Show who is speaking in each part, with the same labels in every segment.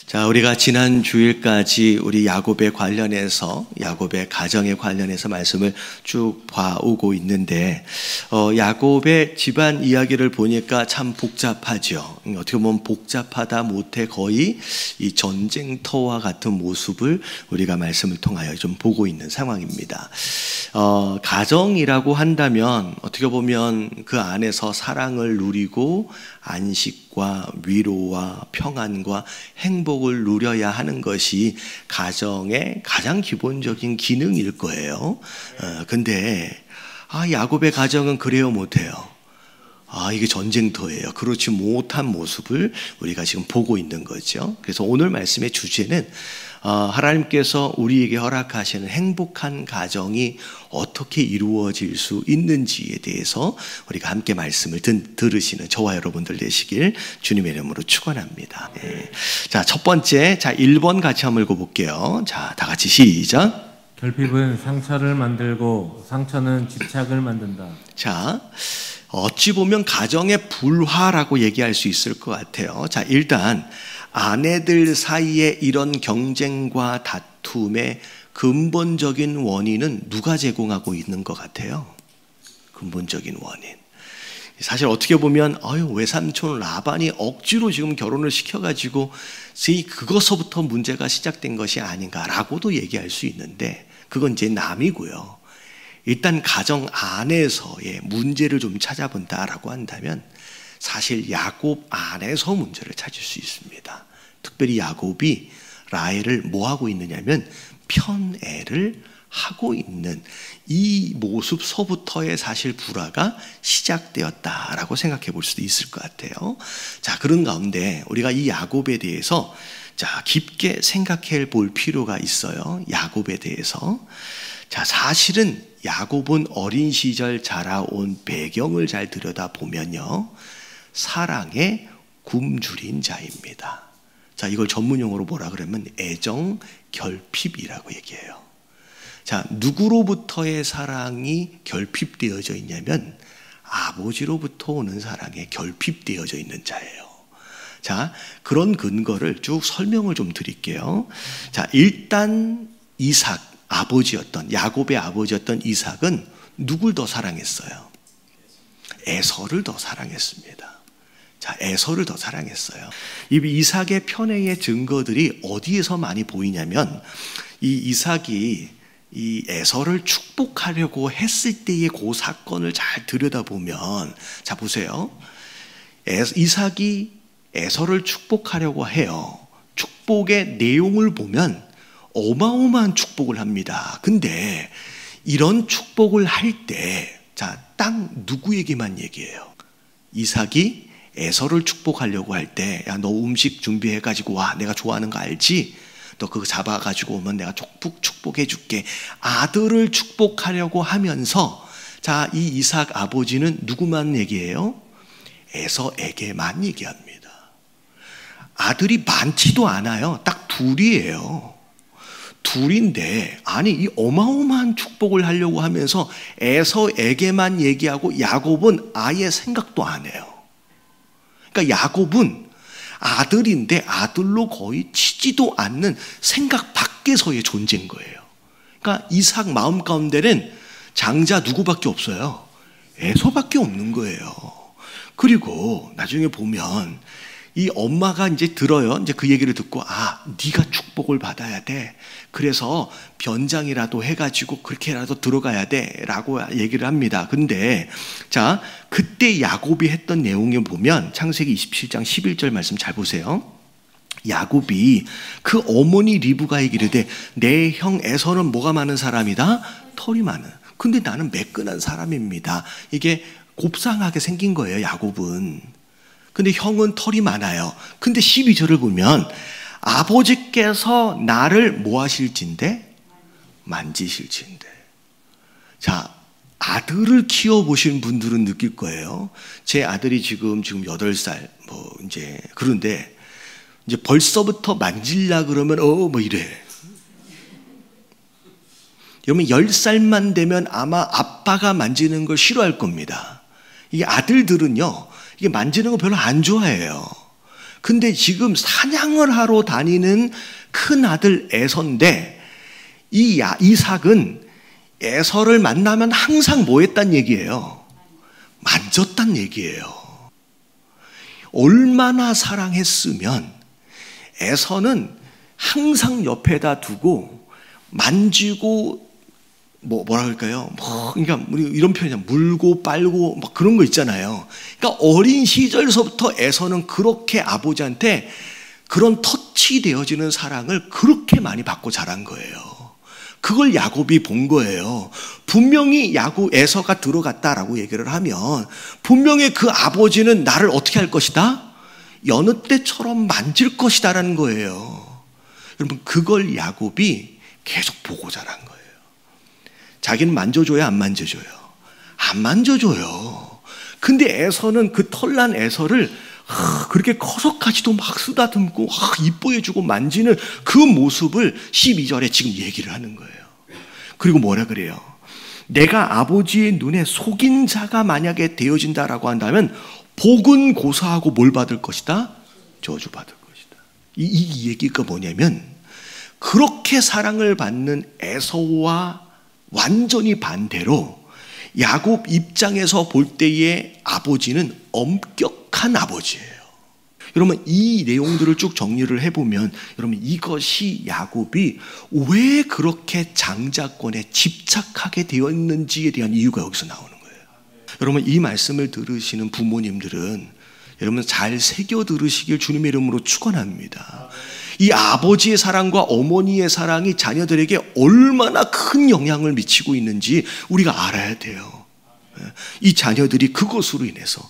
Speaker 1: 자, 우리가 지난 주일까지 우리 야곱에 관련해서, 야곱의 가정에 관련해서 말씀을 쭉 봐오고 있는데, 야곱의 집안 이야기를 보니까 참 복잡하죠. 어떻게 보면 복잡하다 못해 거의 이 전쟁터와 같은 모습을 우리가 말씀을 통하여 좀 보고 있는 상황입니다. 가정이라고 한다면 어떻게 보면 그 안에서 사랑을 누리고 안식과 위로와 평안과 행복을 누려야 하는 것이 가정의 가장 기본적인 기능일 거예요. 근데 야곱의 가정은 그래요 못해요. 이게 전쟁터예요. 그렇지 못한 모습을 우리가 지금 보고 있는 거죠. 그래서 오늘 말씀의 주제는 하나님께서 우리에게 허락하시는 행복한 가정이 어떻게 이루어질 수 있는지에 대해서 우리가 함께 말씀을 들으시는 저와 여러분들 되시길 주님의 이름으로 축원합니다. 네. 자, 첫 번째, 1번 같이 한번 읽어볼게요. 자, 다 같이 시작.
Speaker 2: 결핍은 상처를 만들고 상처는 집착을 만든다.
Speaker 1: 자, 어찌 보면 가정의 불화라고 얘기할 수 있을 것 같아요. 자, 일단 아내들 사이에 이런 경쟁과 다툼의 근본적인 원인은 누가 제공하고 있는 것 같아요? 근본적인 원인. 사실 어떻게 보면 외삼촌 라반이 억지로 지금 결혼을 시켜가지고 그것서부터 문제가 시작된 것이 아닌가라고도 얘기할 수 있는데 그건 이제 남이고요. 일단 가정 안에서의 문제를 좀 찾아본다라고 한다면 사실 야곱 안에서 문제를 찾을 수 있습니다. 특별히 야곱이 라헬을 뭐하고 있느냐면 편애를 하고 있는 이 모습서부터의 사실 불화가 시작되었다라고 생각해 볼 수도 있을 것 같아요. 자, 그런 가운데 우리가 이 야곱에 대해서 깊게 생각해 볼 필요가 있어요. 야곱에 대해서. 자, 사실은 야곱은 어린 시절 자라온 배경을 잘 들여다보면요, 사랑의 굶주린 자입니다. 자, 이걸 전문용어로 뭐라 그러면 애정 결핍이라고 얘기해요. 자, 누구로부터의 사랑이 결핍되어져 있냐면 아버지로부터 오는 사랑에 결핍되어져 있는 자예요. 자, 그런 근거를 쭉 설명을 좀 드릴게요. 자, 일단 이삭, 야곱의 아버지였던 이삭은 누굴 더 사랑했어요? 에서를 더 사랑했습니다. 자, 에서를 더 사랑했어요. 이 이삭의 편애의 증거들이 어디에서 많이 보이냐면 이 이삭이 이 에서를 축복하려고 했을 때의 그 사건을 잘 들여다보면, 자, 보세요. 이삭이 에서를 축복하려고 해요. 축복의 내용을 보면 어마어마한 축복을 합니다. 근데 이런 축복을 할 때, 자, 딱 누구에게만 얘기해요? 이삭이 에서를 축복하려고 할 때, 야, 너 음식 준비해가지고 와. 내가 좋아하는 거 알지? 너 그거 잡아가지고 오면 내가 축복해줄게. 아들을 축복하려고 하면서, 자, 이 이삭 아버지는 누구만 얘기해요? 에서에게만 얘기합니다. 아들이 많지도 않아요. 딱 둘이에요. 둘인데, 이 어마어마한 축복을 하려고 하면서 에서에게만 얘기하고 야곱은 아예 생각도 안 해요. 그러니까 야곱은 아들인데 아들로 거의 치지도 않는 생각 밖에서의 존재인 거예요. 그러니까 이삭 마음 가운데는 장자 누구밖에 없어요? 에서밖에 없는 거예요. 그리고 나중에 보면 이 엄마가 이제 들어요. 이제 그 얘기를 듣고, 네가 축복을 받아야 돼. 그래서 변장이라도 해가지고 그렇게라도 들어가야 돼. 라고 얘기를 합니다. 근데, 자, 그때 야곱이 했던 내용을 보면 창세기 27장 11절 말씀 잘 보세요. 야곱이 그 어머니 리브가에게 이르되 내 형 에서는 뭐가 많은 사람이다? 털이 많은. 근데 나는 매끈한 사람입니다. 이게 곱상하게 생긴 거예요, 야곱은. 근데 형은 털이 많아요. 근데 12절을 보면 아버지께서 나를 뭐 하실진데? 만지실진데. 자, 아들을 키워보신 분들은 느낄 거예요. 제 아들이 지금 8살, 그런데 이제 벌써부터 만질라 그러면, 이래. 여러분, 10살만 되면 아마 아빠가 만지는 걸 싫어할 겁니다. 이 아들들은요, 이게 만지는 거 별로 안 좋아해요. 근데 지금 사냥을 하러 다니는 큰 아들 에서인데 이 이삭은 에서를 만나면 항상 뭐 했단 얘기예요? 만졌단 얘기예요. 얼마나 사랑했으면 에서는 항상 옆에다 두고 만지고 뭐라 그럴까요? 그러니까 우리 이런 표현이잖아요. 물고 빨고 막 그런 거 있잖아요. 그러니까 어린 시절서부터 에서는 그렇게 아버지한테 그런 터치되어지는 사랑을 그렇게 많이 받고 자란 거예요. 그걸 야곱이 본 거예요. 분명히 에서가 들어갔다라고 얘기를 하면 분명히 그 아버지는 나를 어떻게 할 것이다? 여느 때처럼 만질 것이다라는 거예요. 여러분, 그걸 야곱이 계속 보고 자란 거예요. 자기는 만져줘요, 안 만져줘요? 안 만져줘요. 근데 에서는 그 털난 에서를 그렇게 커서까지도 막 쓰다듬고 이뻐해주고 만지는 그 모습을 12절에 지금 얘기를 하는 거예요. 그리고 뭐라 그래요? 내가 아버지의 눈에 속인 자가 만약에 되어진다라고 한다면 복은 고사하고 뭘 받을 것이다? 저주받을 것이다. 이 얘기가 뭐냐면 그렇게 사랑을 받는 에서와 완전히 반대로 야곱 입장에서 볼 때의 아버지는 엄격한 아버지예요. 여러분, 이 내용들을 쭉 정리를 해보면 여러분, 이것이 야곱이 왜 그렇게 장자권에 집착하게 되었는지에 대한 이유가 여기서 나오는 거예요. 여러분, 이 말씀을 들으시는 부모님들은 여러분 잘 새겨 들으시길 주님의 이름으로 축원합니다. 이 아버지의 사랑과 어머니의 사랑이 자녀들에게 얼마나 큰 영향을 미치고 있는지 우리가 알아야 돼요. 이 자녀들이 그것으로 인해서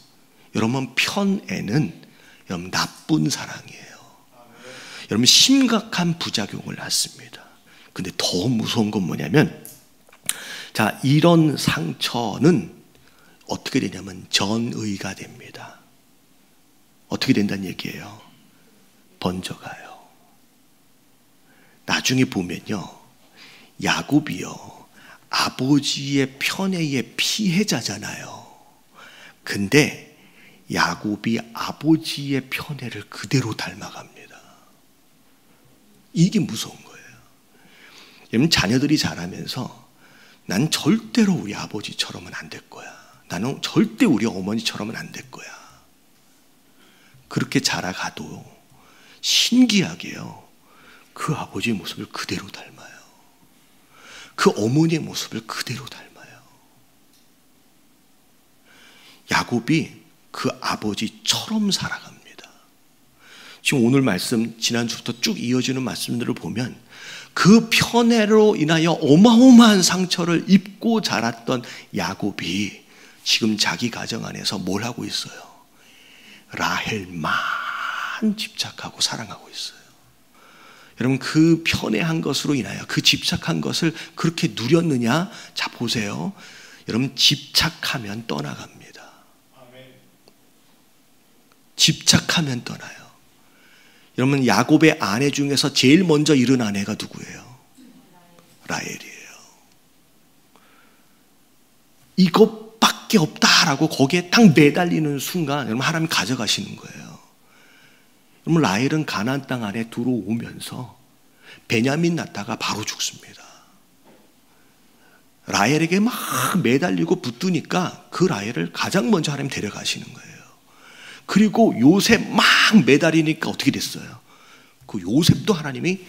Speaker 1: 여러분 편애는 여러분 나쁜 사랑이에요. 여러분 심각한 부작용을 낳습니다. 근데 더 무서운 건 뭐냐면 자, 이런 상처는 어떻게 되냐면 전의가 됩니다. 어떻게 된다는 얘기예요? 번져가요. 나중에 보면요, 야곱이요 아버지의 편애의 피해자잖아요. 근데 야곱이 아버지의 편애를 그대로 닮아갑니다. 이게 무서운 거예요. 여러분, 자녀들이 자라면서 난 절대로 우리 아버지처럼은 안 될 거야. 나는 절대 우리 어머니처럼은 안 될 거야. 그렇게 자라가도 신기하게요, 그 아버지의 모습을 그대로 닮아요. 그 어머니의 모습을 그대로 닮아요. 야곱이 그 아버지처럼 살아갑니다. 지금 오늘 말씀, 지난주부터 쭉 이어지는 말씀들을 보면 그 편애로 인하여 어마어마한 상처를 입고 자랐던 야곱이 지금 자기 가정 안에서 뭘 하고 있어요? 라헬만 집착하고 사랑하고 있어요. 여러분, 그 편애한 것으로 인하여 그 집착한 것을 그렇게 누렸느냐? 자, 보세요. 여러분, 집착하면 떠나갑니다. 집착하면 떠나요. 여러분, 야곱의 아내 중에서 제일 먼저 잃은 아내가 누구예요? 라헬이에요. 이것밖에 없다라고 거기에 딱 매달리는 순간 여러분, 하나님 가져가시는 거예요. 그러면 라헬은 가나안 땅 안에 들어오면서 베냐민 낳다가 바로 죽습니다. 라헬에게 막 매달리고 붙드니까 그 라헬을 가장 먼저 하나님 데려가시는 거예요. 그리고 요셉 막 매달리니까 어떻게 됐어요? 그 요셉도 하나님이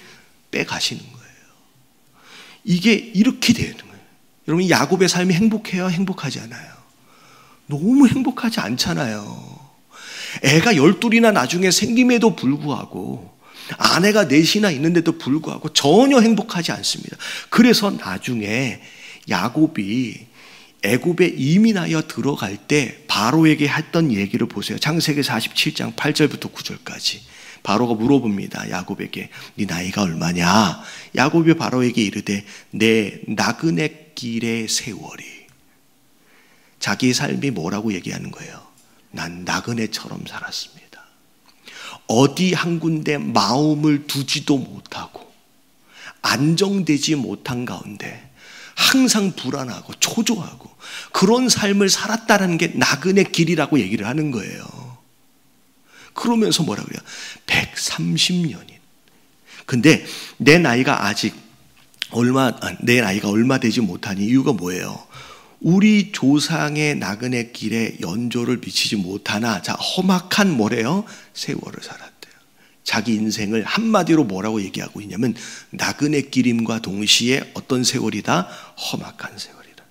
Speaker 1: 빼가시는 거예요. 이게 이렇게 되는 거예요. 여러분, 야곱의 삶이 행복해요? 행복하지 않아요? 너무 행복하지 않잖아요. 애가 12이나 나중에 생김에도 불구하고 아내가 넷이나 있는데도 불구하고 전혀 행복하지 않습니다. 그래서 나중에 야곱이 애굽에 이민하여 들어갈 때 바로에게 했던 얘기를 보세요. 창세기 47장 8절부터 9절까지 바로가 물어봅니다. 야곱에게 네 나이가 얼마냐? 야곱이 바로에게 이르되 내 나그네 길의 세월이. 자기의 삶이 뭐라고 얘기하는 거예요? 난 나그네처럼 살았습니다. 어디 한 군데 마음을 두지도 못하고 안정되지 못한 가운데 항상 불안하고 초조하고 그런 삶을 살았다는 게 나그네 길이라고 얘기를 하는 거예요. 그러면서 뭐라 그래요? 130년이. 근데 내 나이가 얼마 되지 못하니 이유가 뭐예요? 우리 조상의 나그네 길에 연조를 미치지 못하나, 자, 험악한 뭐래요? 세월을 살았대요. 자기 인생을 한마디로 뭐라고 얘기하고 있냐면 나그네 길임과 동시에 어떤 세월이다? 험악한 세월이다.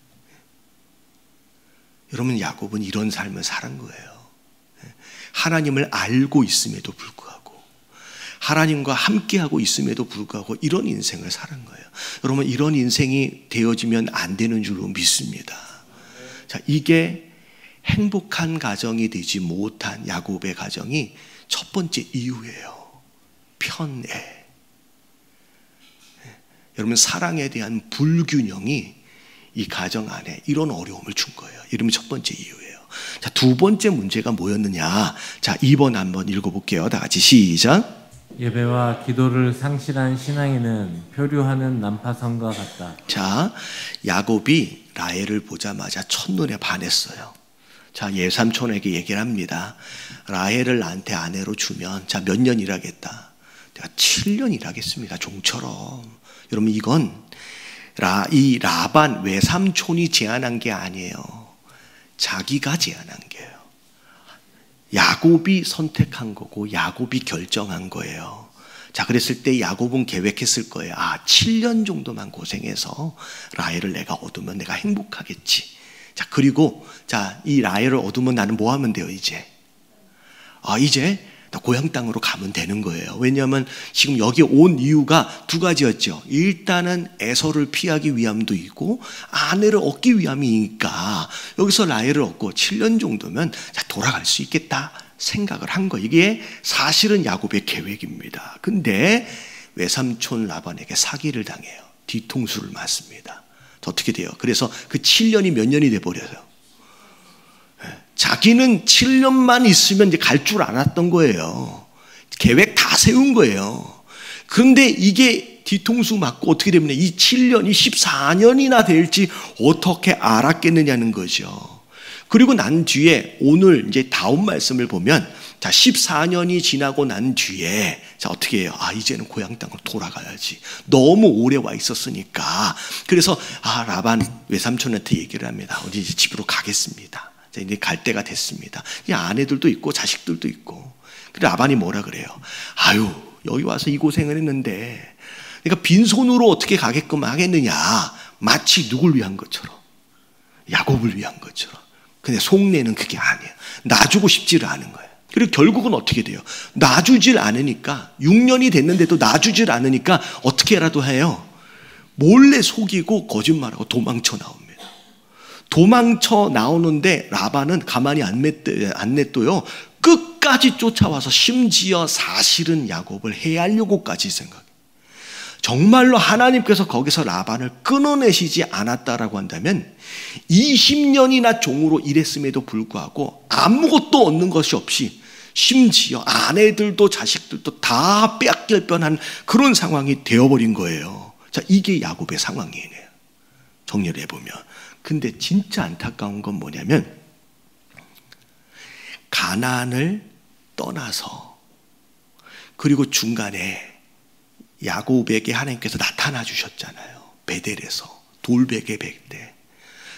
Speaker 1: 여러분, 야곱은 이런 삶을 살은 거예요. 하나님을 알고 있음에도 불구하고, 하나님과 함께하고 있음에도 불구하고 이런 인생을 살은 거예요. 여러분, 이런 인생이 되어지면 안 되는 줄로 믿습니다. 자, 이게 행복한 가정이 되지 못한 야곱의 가정이 첫 번째 이유예요. 편애. 여러분, 사랑에 대한 불균형이 이 가정 안에 이런 어려움을 준 거예요. 이름이 첫 번째 이유예요. 자, 두 번째 문제가 뭐였느냐? 자, 2번 한번 읽어볼게요. 다 같이 시작.
Speaker 2: 예배와 기도를 상실한 신앙인은 표류하는 난파선과 같다.
Speaker 1: 자, 야곱이 라헬을 보자마자 첫눈에 반했어요. 자, 예삼촌에게 얘기를 합니다. 라헬을 나한테 아내로 주면, 자, 몇 년 일하겠다. 내가 7년 일하겠습니다. 종처럼. 여러분, 이건 이 라반 외삼촌이 제안한 게 아니에요. 자기가 제안한 게예요. 야곱이 선택한 거고 야곱이 결정한 거예요. 자, 그랬을 때 야곱은 계획했을 거예요. 7년 정도만 고생해서 라헬을 내가 얻으면 내가 행복하겠지. 자, 그리고 자, 이 라헬을 얻으면 나는 뭐 하면 돼요, 이제? 이제 나 고향 땅으로 가면 되는 거예요. 왜냐하면 지금 여기 온 이유가 두 가지였죠. 일단은 에서를 피하기 위함도 있고 아내를 얻기 위함이니까 여기서 라헬을 얻고 7년 정도면 돌아갈 수 있겠다 생각을 한 거예요. 이게 사실은 야곱의 계획입니다. 근데 외삼촌 라반에게 사기를 당해요. 뒤통수를 맞습니다. 어떻게 돼요? 그래서 그 7년이 몇 년이 돼버려요. 자기는 7년만 있으면 이제 갈 줄 알았던 거예요. 계획 다 세운 거예요. 그런데 이게 뒤통수 맞고 어떻게 되면 이 7년이 14년이나 될지 어떻게 알았겠느냐는 거죠. 그리고 난 뒤에 오늘 이제 다음 말씀을 보면, 자, 14년이 지나고 난 뒤에 자, 어떻게 해요? 이제는 고향 땅으로 돌아가야지. 너무 오래 와 있었으니까. 그래서 라반 외삼촌한테 얘기를 합니다. 어디 이제 집으로 가겠습니다. 이제 갈 때가 됐습니다. 이 아내들도 있고 자식들도 있고. 그래, 라반이 뭐라 그래요? 여기 와서 이 고생을 했는데 그러니까 빈손으로 어떻게 가게끔 하겠느냐. 마치 누굴 위한 것처럼, 야곱을 위한 것처럼. 근데 속내는 그게 아니에요. 놔주고 싶지를 않은 거예요. 그리고 결국은 어떻게 돼요? 놔주질 않으니까, 6년이 됐는데도 놔주질 않으니까 어떻게 라도 해요. 몰래 속이고 거짓말하고 도망쳐 나옵니다. 도망쳐 나오는데 라반은 가만히 안 냅둬요. 끝까지 쫓아와서 심지어 사실은 야곱을 해하려고까지 생각해요. 정말로 하나님께서 거기서 라반을 끊어내시지 않았다라고 한다면 20년이나 종으로 일했음에도 불구하고 아무것도 얻는 것이 없이 심지어 아내들도 자식들도 다 빼앗길 뻔한 그런 상황이 되어버린 거예요. 자, 이게 야곱의 상황이에요. 정리를 해보면. 근데 진짜 안타까운 건 뭐냐면 가나안을 떠나서 그리고 중간에 야곱에게 하나님께서 나타나 주셨잖아요. 베델에서 돌베개 뵐 때.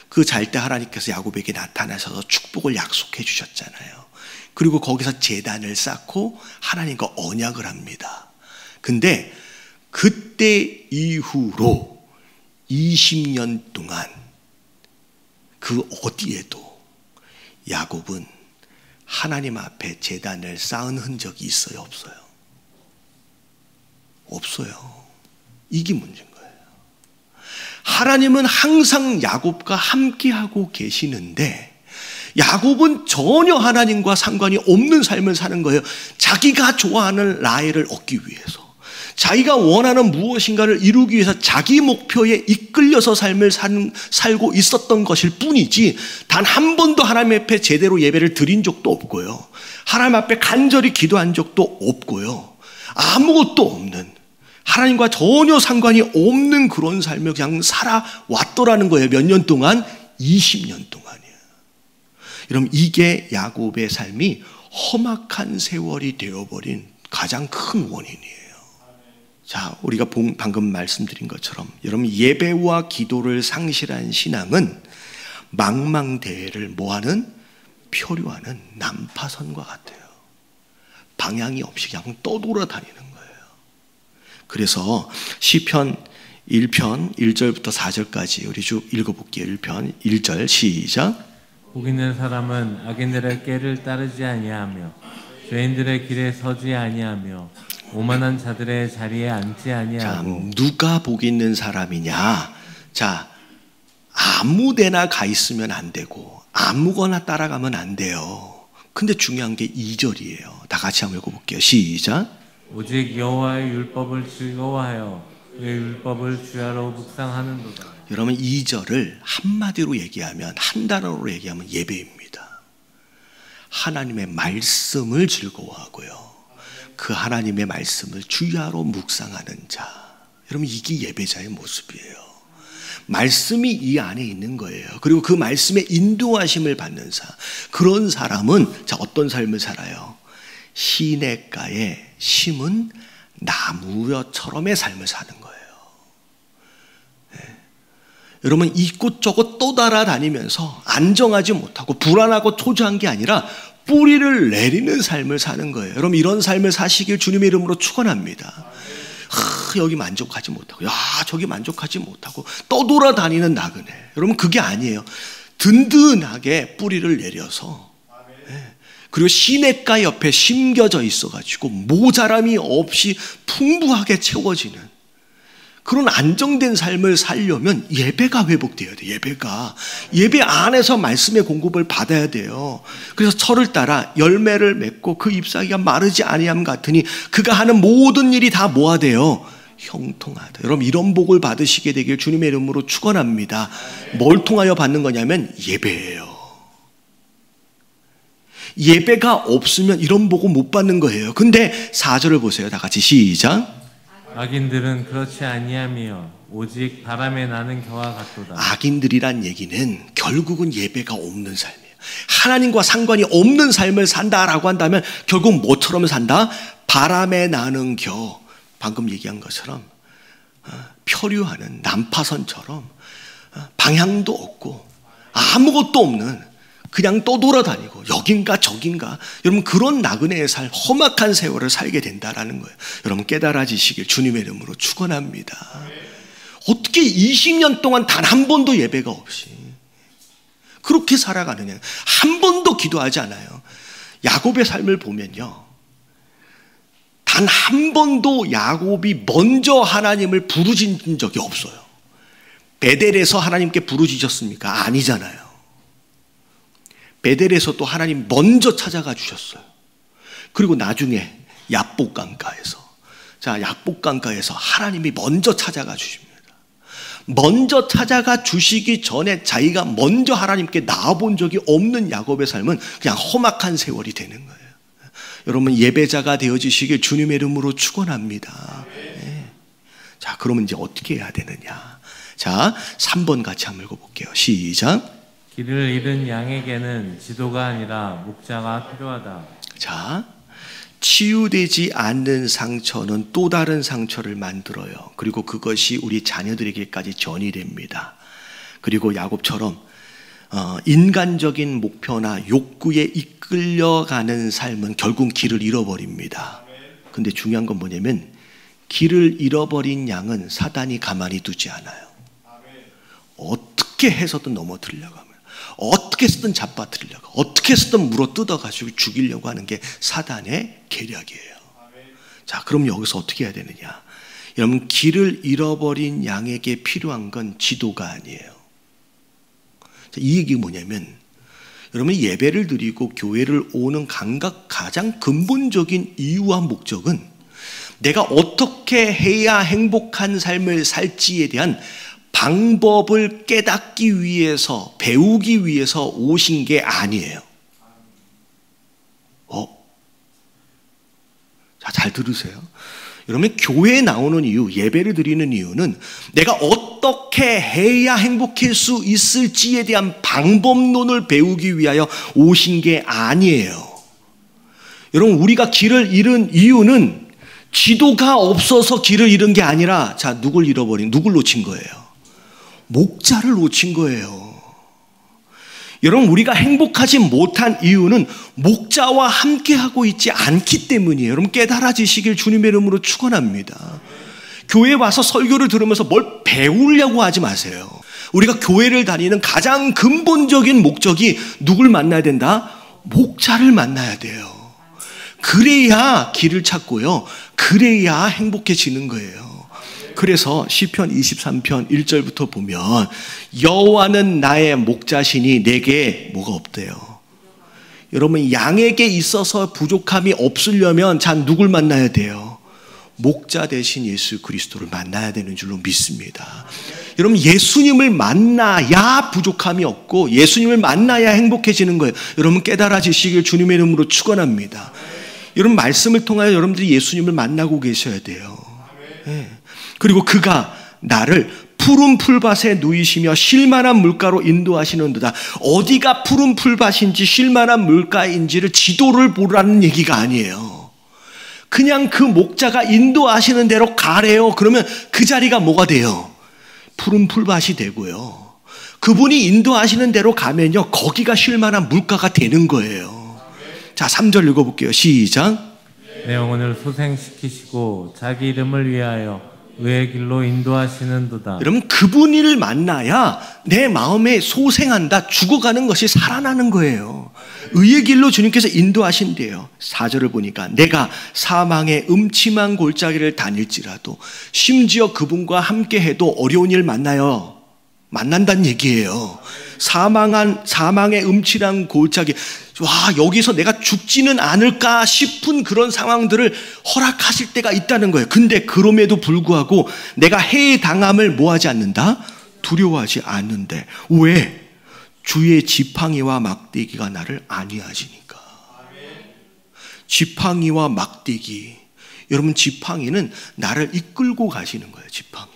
Speaker 1: 그 잘 때 하나님께서 야곱에게 나타나셔서 축복을 약속해 주셨잖아요. 그리고 거기서 제단을 쌓고 하나님과 언약을 합니다. 근데 그때 이후로 20년 동안 그 어디에도 야곱은 하나님 앞에 제단을 쌓은 흔적이 있어요, 없어요? 없어요. 이게 문제인 거예요. 하나님은 항상 야곱과 함께하고 계시는데 야곱은 전혀 하나님과 상관이 없는 삶을 사는 거예요. 자기가 좋아하는 라헬을 얻기 위해서, 자기가 원하는 무엇인가를 이루기 위해서 자기 목표에 이끌려서 삶을 살고 있었던 것일 뿐이지 단 한 번도 하나님 앞에 제대로 예배를 드린 적도 없고요. 하나님 앞에 간절히 기도한 적도 없고요. 아무것도 없는, 하나님과 전혀 상관이 없는 그런 삶을 그냥 살아왔더라는 거예요. 몇 년 동안? 20년 동안이에요. 여러분, 이게 야곱의 삶이 험악한 세월이 되어버린 가장 큰 원인이에요. 자, 우리가 방금 말씀드린 것처럼 여러분, 예배와 기도를 상실한 신앙은 망망대해를 뭐하는? 표류하는 난파선과 같아요. 방향이 없이 그냥 떠돌아다니는 거예요. 그래서 시편 1편 1절부터 4절까지 우리 쭉 읽어볼게요. 1편 1절 시작.
Speaker 2: 복 있는 사람은 악인들의 꾀를 따르지 아니하며 죄인들의 길에 서지 아니하며 오만한 자들의 자리에 앉지 아니하고.
Speaker 1: 자, 누가 복 있는 사람이냐? 자, 아무데나 가 있으면 안 되고 아무거나 따라가면 안 돼요. 근데 중요한 게 2절이에요. 다 같이 한번 읽어볼게요. 시작.
Speaker 2: 오직 여호와의 율법을 즐거워하여 그의 율법을 주야로 묵상하는도다.
Speaker 1: 여러분, 2절을 한마디로 얘기하면, 한 단어로 얘기하면 예배입니다. 하나님의 말씀을 즐거워하고요, 그 하나님의 말씀을 주야로 묵상하는 자. 여러분, 이게 예배자의 모습이에요. 말씀이 이 안에 있는 거예요. 그리고 그 말씀에 인도하심을 받는 사. 그런 사람은 자, 어떤 삶을 살아요? 시냇가에 심은 나무처럼의 삶을 사는 거예요. 네. 여러분, 이곳저곳 떠돌아다니면서 안정하지 못하고 불안하고 초조한 게 아니라 뿌리를 내리는 삶을 사는 거예요. 여러분, 이런 삶을 사시길 주님의 이름으로 축원합니다. 여기 만족하지 못하고, 저기 만족하지 못하고 떠돌아다니는 나그네. 여러분, 그게 아니에요. 든든하게 뿌리를 내려서, 그리고 시냇가 옆에 심겨져 있어가지고 모자람이 없이 풍부하게 채워지는 그런 안정된 삶을 살려면 예배가 회복돼야 돼요. 예배 안에서 말씀의 공급을 받아야 돼요. 그래서 철을 따라 열매를 맺고 그 잎사귀가 마르지 아니함 같으니 그가 하는 모든 일이 다 뭐가 돼요? 형통하다. 여러분, 이런 복을 받으시게 되길 주님의 이름으로 축원합니다. 뭘 통하여 받는 거냐면 예배예요. 예배가 없으면 이런 복을 못 받는 거예요. 근데 4절을 보세요. 다 같이 시작.
Speaker 2: 악인들은 그렇지 아니하며 오직 바람에 나는 겨와 같도다.
Speaker 1: 악인들이란 얘기는 결국은 예배가 없는 삶이에요. 하나님과 상관이 없는 삶을 산다라고 한다면 결국 뭐처럼 산다? 바람에 나는 겨. 방금 얘기한 것처럼 표류하는 난파선처럼 방향도 없고 아무것도 없는, 그냥 떠돌아다니고 여긴가 저긴가, 여러분, 그런 나그네의 삶, 험악한 세월을 살게 된다라는 거예요. 여러분, 깨달아지시길 주님의 이름으로 축원합니다. 어떻게 20년 동안 단 한 번도 예배가 없이 그렇게 살아가느냐. 한 번도 기도하지 않아요. 야곱의 삶을 보면요, 단 한 번도 야곱이 먼저 하나님을 부르짖은 적이 없어요. 베델에서 하나님께 부르짖었습니까? 아니잖아요. 베델에서 또 하나님 먼저 찾아가 주셨어요. 그리고 나중에 야복강가에서, 자, 야복강가에서 하나님이 먼저 찾아가 주십니다. 먼저 찾아가 주시기 전에 자기가 먼저 하나님께 나아본 적이 없는 야곱의 삶은 그냥 험악한 세월이 되는 거예요. 여러분, 예배자가 되어지시길 주님의 이름으로 축원합니다. 네. 자, 그러면 이제 어떻게 해야 되느냐? 자, 3번 같이 한번 읽어볼게요. 시작.
Speaker 2: 길을 잃은 양에게는 지도가 아니라 목자가 필요하다.
Speaker 1: 자, 치유되지 않는 상처는 또 다른 상처를 만들어요. 그리고 그것이 우리 자녀들에게까지 전이됩니다. 그리고 야곱처럼 인간적인 목표나 욕구에 이끌려가는 삶은 결국 길을 잃어버립니다. 근데 중요한 건 뭐냐면 길을 잃어버린 양은 사단이 가만히 두지 않아요. 어떻게 해서든 넘어뜨리려고 합니다. 어떻게 해서든 잡아뜨리려고, 어떻게 해서든 물어 뜯어가지고 죽이려고 하는 게 사단의 계략이에요. 자, 그럼 여기서 어떻게 해야 되느냐? 여러분, 길을 잃어버린 양에게 필요한 건 지도가 아니에요. 자, 이 얘기가 뭐냐면, 여러분, 예배를 드리고 교회를 오는 가장 근본적인 이유와 목적은 내가 어떻게 해야 행복한 삶을 살지에 대한 방법을 깨닫기 위해서, 배우기 위해서 오신 게 아니에요. 자, 잘 들으세요. 여러분, 교회에 나오는 이유, 예배를 드리는 이유는 내가 어떻게 해야 행복할 수 있을지에 대한 방법론을 배우기 위하여 오신 게 아니에요. 여러분, 우리가 길을 잃은 이유는 지도가 없어서 길을 잃은 게 아니라, 자, 누굴 놓친 거예요? 목자를 놓친 거예요. 여러분, 우리가 행복하지 못한 이유는 목자와 함께하고 있지 않기 때문이에요. 여러분, 깨달아지시길 주님의 이름으로 축원합니다. 교회에 와서 설교를 들으면서 뭘 배우려고 하지 마세요. 우리가 교회를 다니는 가장 근본적인 목적이 누굴 만나야 된다? 목자를 만나야 돼요. 그래야 길을 찾고요. 그래야 행복해지는 거예요. 그래서 시편 23편 1절부터 보면 여호와는 나의 목자시니 내게 뭐가 없대요. 여러분, 양에게 있어서 부족함이 없으려면 자, 누굴 만나야 돼요? 목자 대신 예수 그리스도를 만나야 되는 줄로 믿습니다. 여러분, 예수님을 만나야 부족함이 없고 예수님을 만나야 행복해지는 거예요. 여러분, 깨달아지시길 주님의 이름으로 축원합니다. 여러분, 말씀을 통하여 여러분들이 예수님을 만나고 계셔야 돼요. 네. 그리고 그가 나를 푸른 풀밭에 누이시며 쉴만한 물가로 인도하시는도다. 어디가 푸른 풀밭인지 쉴만한 물가인지를 지도를 보라는 얘기가 아니에요. 그냥 그 목자가 인도하시는 대로 가래요. 그러면 그 자리가 뭐가 돼요? 푸른 풀밭이 되고요. 그분이 인도하시는 대로 가면요, 거기가 쉴만한 물가가 되는 거예요. 자, 3절 읽어볼게요. 시작.
Speaker 2: 내 영혼을 소생시키시고 자기 이름을 위하여 의의 길로 인도하시는도다.
Speaker 1: 여러분, 그분을 만나야 내 마음에 소생한다, 죽어가는 것이 살아나는 거예요. 의의 길로 주님께서 인도하신대요. 4절을 보니까 내가 사망의 음침한 골짜기를 다닐지라도 심지어 그분과 함께해도 어려운 일 만난다는 얘기예요. 사망의 음침한 골짜기, 와, 여기서 내가 죽지는 않을까 싶은 그런 상황들을 허락하실 때가 있다는 거예요. 근데 그럼에도 불구하고 내가 해당함을 뭐하지 않는다? 두려워하지 않는데. 왜? 주의 지팡이와 막대기가 나를 안위하시니까. 지팡이와 막대기, 여러분, 지팡이는 나를 이끌고 가시는 거예요. 지팡이.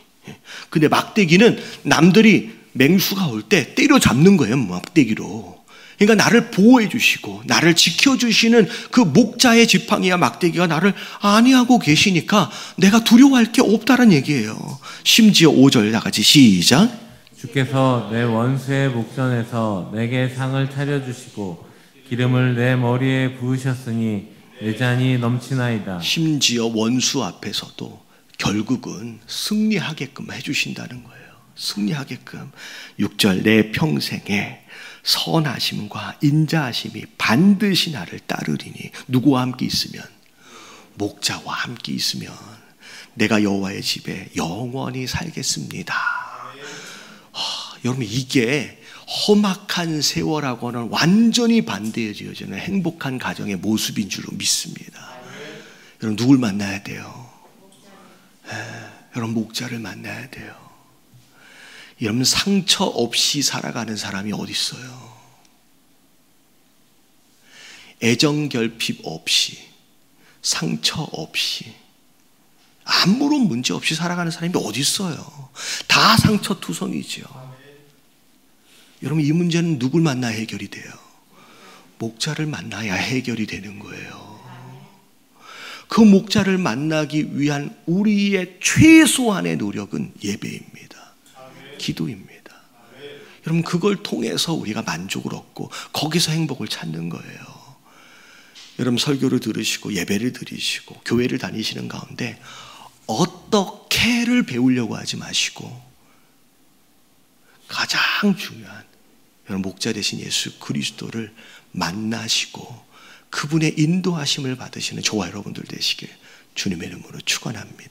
Speaker 1: 근데 막대기는 남들이 맹수가 올 때 때려잡는 거예요. 막대기로. 그러니까 나를 보호해 주시고 나를 지켜주시는 그 목자의 지팡이와 막대기가 나를 안위하고 계시니까 내가 두려워할 게 없다는 얘기예요. 심지어 5절 다 같이 시작.
Speaker 2: 주께서 내 원수의 목전에서 내게 상을 차려주시고 기름을 내 머리에 부으셨으니 내 잔이 넘치나이다. 심지어
Speaker 1: 원수 앞에서도 결국은 승리하게끔 해주신다는 거예요. 승리하게끔. 6절 내 평생에 선하심과 인자하심이 반드시 나를 따르리니. 누구와 함께 있으면? 목자와 함께 있으면 내가 여호와의 집에 영원히 살겠습니다. 여러분, 이게 험악한 세월하고는 완전히 반대해지어지는 행복한 가정의 모습인 줄로 믿습니다. 여러분, 누굴 만나야 돼요? 여러분, 목자를 만나야 돼요. 여러분, 상처 없이 살아가는 사람이 어디 있어요? 애정 결핍 없이, 상처 없이, 아무런 문제 없이 살아가는 사람이 어디 있어요? 다 상처투성이죠. 여러분, 이 문제는 누굴 만나야 해결이 돼요? 목자를 만나야 해결이 되는 거예요. 그 목자를 만나기 위한 우리의 최소한의 노력은 예배입니다. 기도입니다. 여러분, 그걸 통해서 우리가 만족을 얻고 거기서 행복을 찾는 거예요. 여러분, 설교를 들으시고 예배를 드리시고 교회를 다니시는 가운데 어떻게를 배우려고 하지 마시고 가장 중요한 여러분, 목자 되신 예수 그리스도를 만나시고 그분의 인도하심을 받으시는 저와 여러분들 되시길 주님의 이름으로 축원합니다.